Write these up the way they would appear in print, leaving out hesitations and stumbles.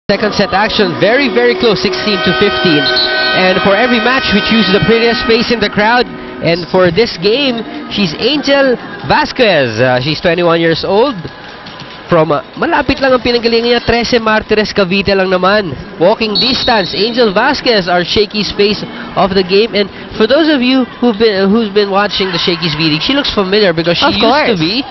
Second set action, very close, 16 to 15. And for every match, we choose the prettiest face in the crowd. And for this game, she's Angel Vasquez. She's 21 years old. From malapit lang ang pinanggalingan niya, 13 Martires, Cavite lang naman. Walking distance, Angel Vasquez, our Shakey's face of the game. And for those of you who's been watching the Shakey's meeting, she looks familiar because she used to be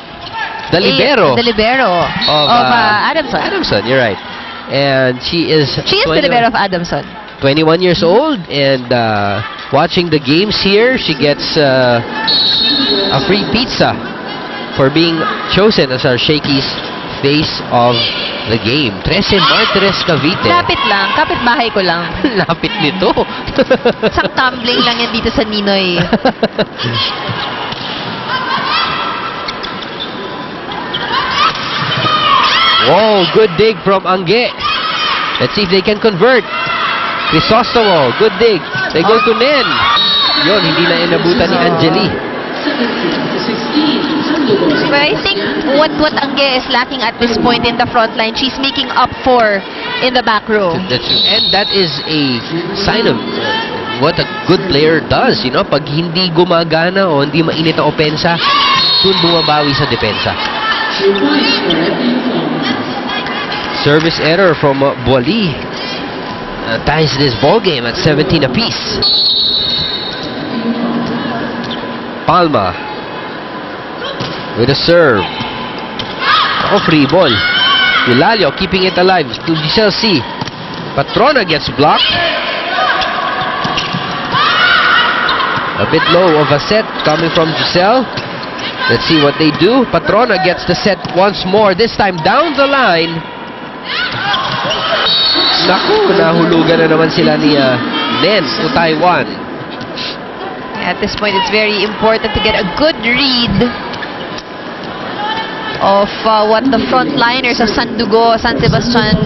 the libero. The libero of Adamson. Adamson, you're right. And she is the libero of Adamson. 21 years old, and watching the games here, she gets a free pizza for being chosen as our Shakey's face of the game. 13 Martires, Cavite. Lapit lang, kapit-bahay ko lang. Lapit nito. Isang tumbling lang yan dito sa Ninoy. Whoa, good dig from Angge. Let's see if they can convert. Crisostomo, good dig. They go to Nen. Yun, hindi na inabutan ni Angeli. But I think what Angge is lacking at this point in the front line, she's making up for in the back row. And that is a sign of what a good player does. You know, pag hindi gumagana o hindi mainit ang opensa, dun bumabawi sa depensa. Service error from Boali ties this ball game at 17 apiece. Palma with a serve. Oh, free ball. Hilalio keeping it alive to Giselle C. Patrona gets blocked. A bit low of a set coming from Giselle. Let's see what they do. Patrona gets the set once more, this time down the line. Naku, nahulugan na naman sila ni Nen to Taiwan. At this point, it's very important to get a good read of what the frontliners of Sandugo, San Sebastian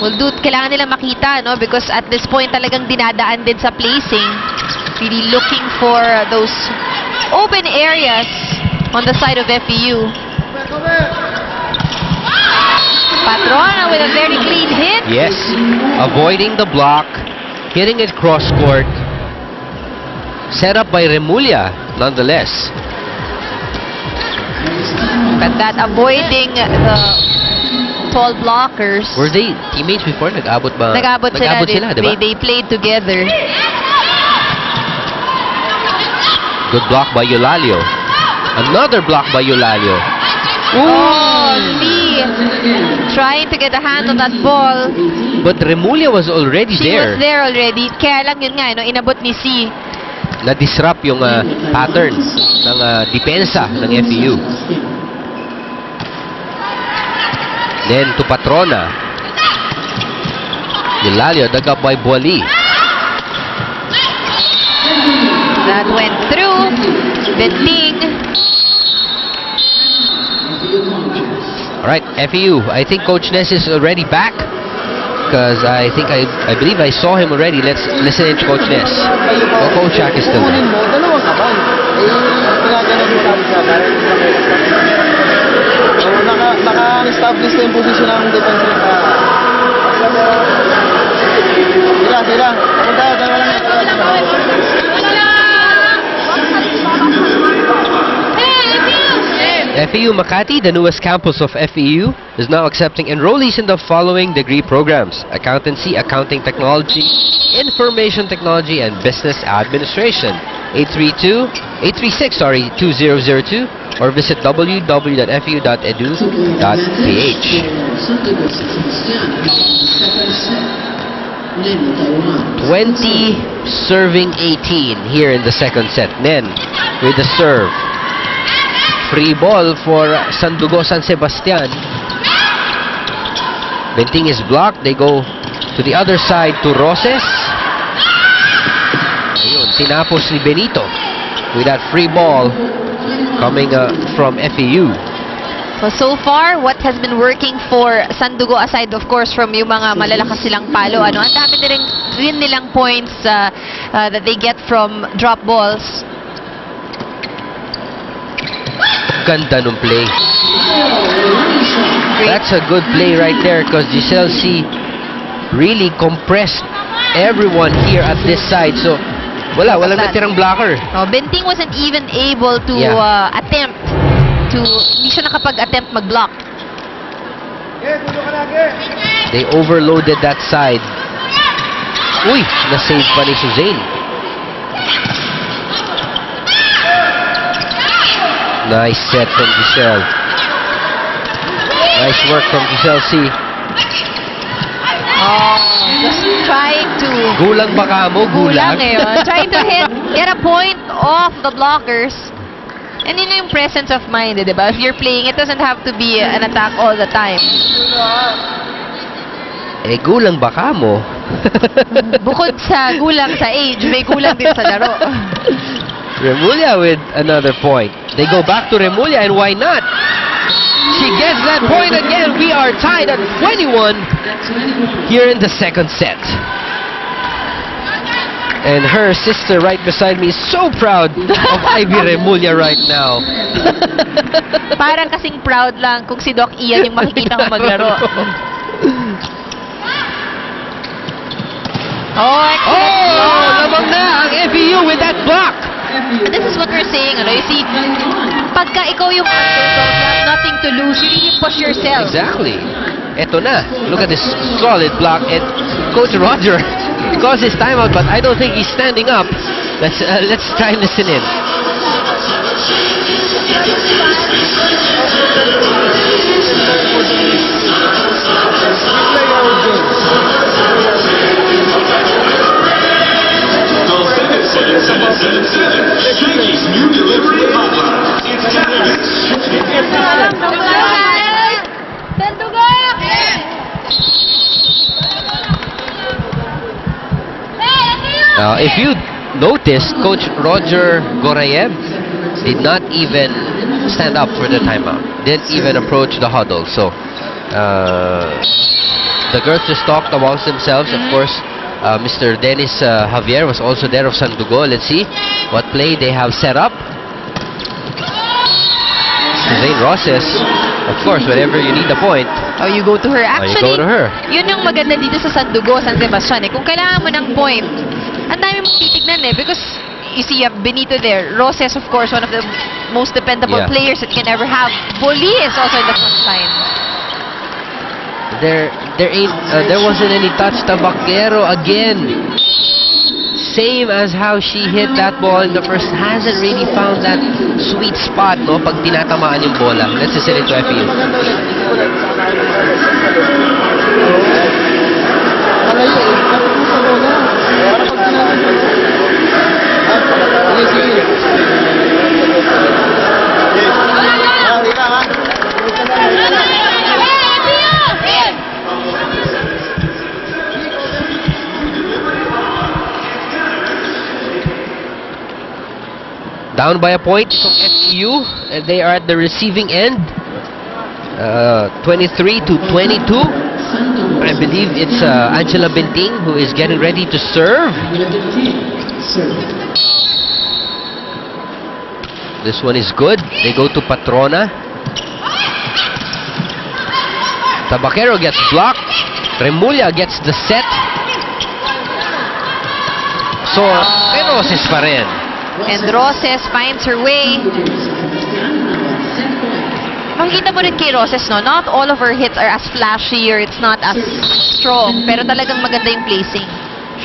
will do. Kailangan nila makita, no? Because at this point, talagang dinadaan din sa placing. Really looking for those open areas on the side of FEU. Patrona with a very clean hit. Yes, avoiding the block, hitting it cross-court. Set up by Remulla, nonetheless. But that avoiding the tall blockers. Were they teammates before? Nag-abot ba? Nag-abot sila, diba? They played together. Good block by Eulalio. Another block by Eulalio. Oh, Lee trying to get a hand on that ball. But Remulla was already there. She was there already. Kaya lang yun nga, no, inabot ni C. Na-disrupt yung pattern ng depensa ng FEU. Then to Patrona. Eulalio dug up by Boali. That went through. Benting. Alright, FEU. I think Coach Ness is already back. Because I believe I saw him already. Let's listen to Coach Ness. Oh, Coach Jack is still there. Naka-establish na yung position ng defensive. Sila. FEU Makati, the newest campus of FEU, is now accepting enrollees in the following degree programs: Accountancy, Accounting Technology, Information Technology, and Business Administration. 836-2002 or visit www.feu.edu.ph. 20 serving 18 here in the second set. Nen with the serve. Free ball for Sandugo San Sebastian. Benting is blocked. They go to the other side to Roses. Ayun, tinapos ni Benito with that free ball coming from FEU. So far, what has been working for Sandugo, aside of course from yung mga malalakas silang palo, ang dami rin nilang points that they get from drop balls. Ganda nung play. great. That's a good play right there because Giselle C really compressed everyone here at this side. So, walang natirang blocker. Benting wasn't even able to attempt to, hindi siya nakapag-attempt mag-block. They overloaded that side. Uy, na-save pa ni Suzanne. Nice set from Giselle. Nice work from Giselle C. Just trying to... Gulang baka mo, gulang. Trying to get a point off the blockers. And yun yung presence of mind, diba? If you're playing, it doesn't have to be an attack all the time. Gulang baka mo. Bukod sa gulang sa age, may gulang din sa laro. Remulla with another point. They go back to Remulla, and why not? She gets that point again. We are tied at 21 here in the second set. And her sister right beside me is so proud of Ivy Remulla right now. Parang kasing proud lang kung si Doc Ian yung makikita ko maglaro. Lamang na ang FEU with that block. And this is what we're saying, you see, pagka ikaw yung underdog, you have nothing to lose, you really push yourself. Exactly. Eto na. Look at this solid block. And Coach Roger calls his timeout, but I don't think he's standing up. Let's try and listen in. New delivery hotline. It's Now, if you noticed, Coach Roger Gorayev did not even stand up for the timeout. Didn't even approach the huddle. So, the girls just talked amongst themselves. Of course, Mr. Dennis Javier was also there of Sandugo. Let's see what play they have set up. Suzanne Roses, of course, whenever you need a point, you go to her. Actually, you go to her. Yun yung maganda dito sa Sandugo, San Sebastian. Kung kailangan mo ng point, ang dami mong titignan because you see, you have Benito there. Roses, of course, one of the most dependable players that you can ever have. Boli is also in the front line. There wasn't any touch to Vaquero again. Same as how she hit that ball in the first. Hasn't really found that sweet spot, no? Pag tinatamaan yung bola. Let's listen into FEU. Down by a point from FEU, and they are at the receiving end. 23 to 22. I believe it's Angela Benting who is getting ready to serve. This one is good. They go to Patrona. Tabaquero gets blocked. Remulla gets the set. So, Roses pa rin. And Roses finds her way. Makikita mo rin kay Roses, no? Not all of her hits are as flashy or it's not as strong. Pero talagang maganda yung placing.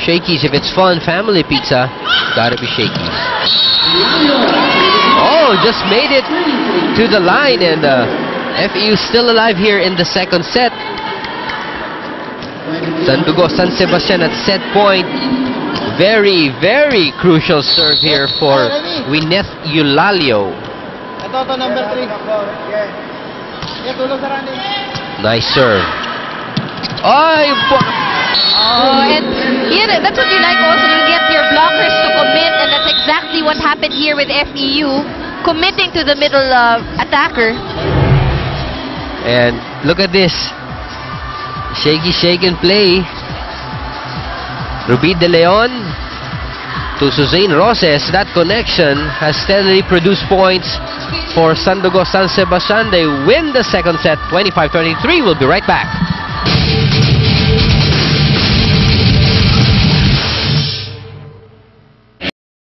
Shakey's, if it's fun, family pizza, gotta be Shakey's. Oh, just made it to the line, and FEU still alive here in the second set. Sandugo, San Sebastian at set point. Very, very crucial serve here for Wineth Eulalio. Ito, number 3. Tulog sa running. Nice serve. And yeah, that's what you like also. You get your blockers to commit, and that's exactly what happened here with FEU. Committing to the middle attacker. And look at this. Shaky shake and play. Ruby De Leon to Suzanne Roses. That connection has steadily produced points for Sandugo San Sebastian. They win the second set, 25-23. We'll be right back.